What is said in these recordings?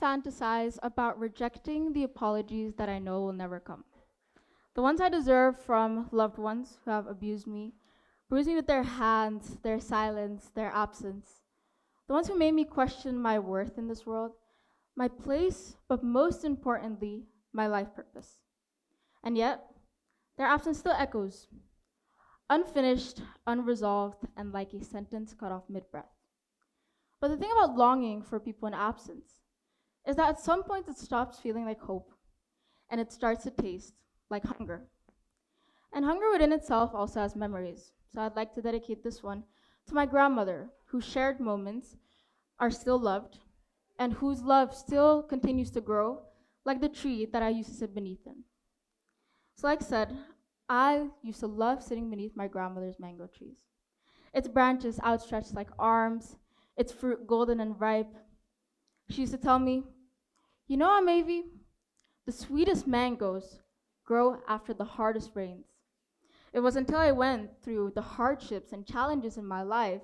fantasize about rejecting the apologies that I know will never come. The ones I deserve from loved ones who have abused me, bruised me with their hands, their silence, their absence. The ones who made me question my worth in this world, my place, but most importantly, my life purpose. And yet, their absence still echoes, unfinished, unresolved, and like a sentence cut off mid breath. But the thing about longing for people in absence is that at some point it stops feeling like hope and it starts to taste like hunger. And hunger within itself also has memories. So I'd like to dedicate this one to my grandmother, whose shared moments are still loved and whose love still continues to grow like the tree that I used to sit beneath in. So, like I said, I used to love sitting beneath my grandmother's mango trees. Its branches outstretched like arms, its fruit golden and ripe. She used to tell me, you know, Amavi, the sweetest mangoes grow after the hardest rains. It was until I went through the hardships and challenges in my life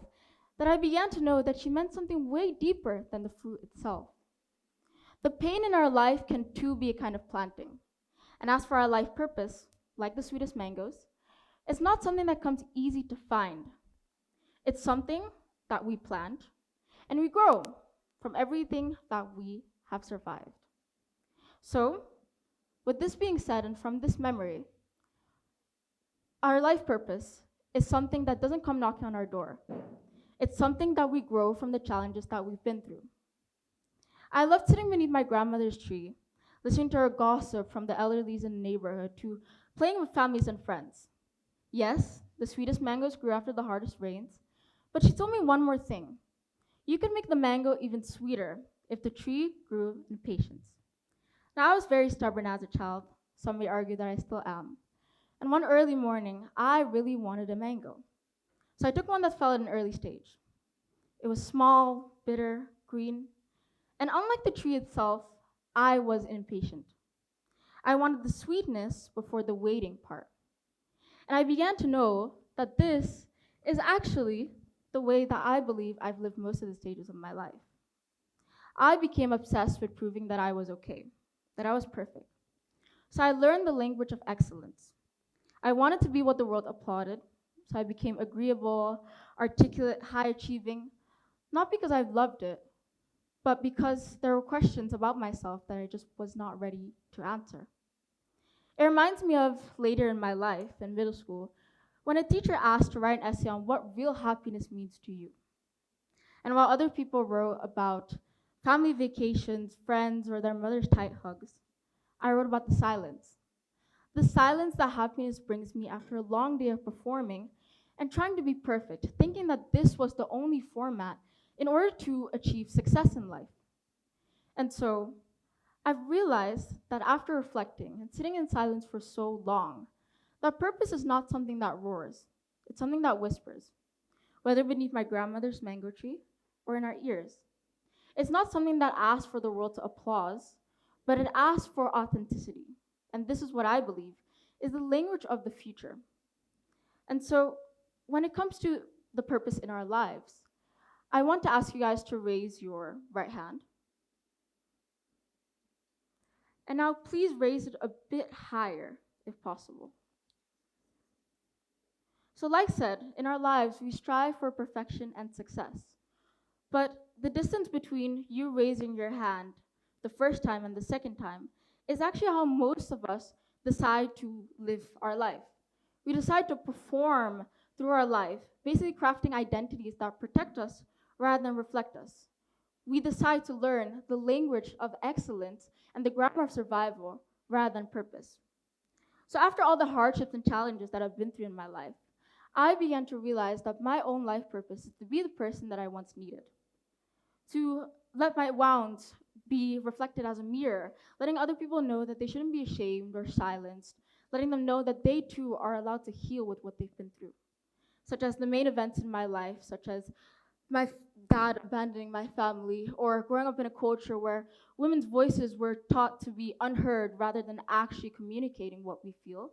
that I began to know that she meant something way deeper than the fruit itself. The pain in our life can too be a kind of planting. And as for our life purpose, like the sweetest mangoes, it's not something that comes easy to find. It's something that we plant and we grow from everything that we have survived. So, with this being said, and from this memory, our life purpose is something that doesn't come knocking on our door. It's something that we grow from the challenges that we've been through. I loved sitting beneath my grandmother's tree, listening to her gossip from the elderlies in the neighborhood to playing with families and friends. Yes, the sweetest mangoes grew after the hardest rains, but she told me one more thing. You can make the mango even sweeter if the tree grew in patience. Now, I was very stubborn as a child. Some may argue that I still am. And one early morning, I really wanted a mango. So I took one that fell at an early stage. It was small, bitter, green, and unlike the tree itself, I was impatient. I wanted the sweetness before the waiting part. And I began to know that this is actually the way that I believe I've lived most of the stages of my life. I became obsessed with proving that I was okay, that I was perfect. So I learned the language of excellence. I wanted to be what the world applauded, so I became agreeable, articulate, high achieving, not because I loved it, but because there were questions about myself that I just was not ready to answer. It reminds me of later in my life, in middle school, when a teacher asked to write an essay on what real happiness means to you. And while other people wrote about family vacations, friends, or their mother's tight hugs, I wrote about the silence. The silence that happiness brings me after a long day of performing and trying to be perfect, thinking that this was the only format in order to achieve success in life. And so I've realized that after reflecting and sitting in silence for so long, that purpose is not something that roars, it's something that whispers, whether beneath my grandmother's mango tree or in our ears. It's not something that asks for the world to applaud, but it asks for authenticity. And this is what I believe is the language of the future. And so when it comes to the purpose in our lives, I want to ask you guys to raise your right hand. And now please raise it a bit higher if possible. So, like said, in our lives, we strive for perfection and success. But the distance between you raising your hand the first time and the second time is actually how most of us decide to live our life. We decide to perform through our life, basically crafting identities that protect us rather than reflect us. We decide to learn the language of excellence and the grammar of survival rather than purpose. So, after all the hardships and challenges that I've been through in my life, I began to realize that my own life purpose is to be the person that I once needed, to let my wounds be reflected as a mirror, letting other people know that they shouldn't be ashamed or silenced, letting them know that they too are allowed to heal with what they've been through, such as the main events in my life, such as my dad abandoning my family, or growing up in a culture where women's voices were taught to be unheard rather than actually communicating what we feel.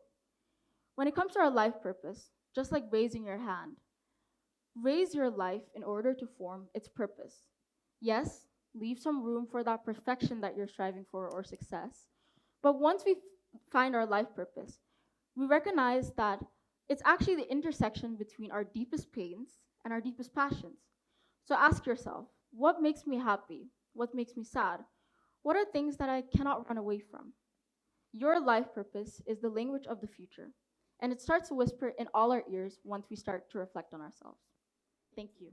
When it comes to our life purpose, just like raising your hand, raise your life in order to form its purpose. Yes, leave some room for that perfection that you're striving for or success. But once we find our life purpose, we recognize that it's actually the intersection between our deepest pains and our deepest passions. So ask yourself, what makes me happy? What makes me sad? What are things that I cannot run away from? Your life purpose is the language of the future, and it starts to whisper in all our ears once we start to reflect on ourselves. Thank you.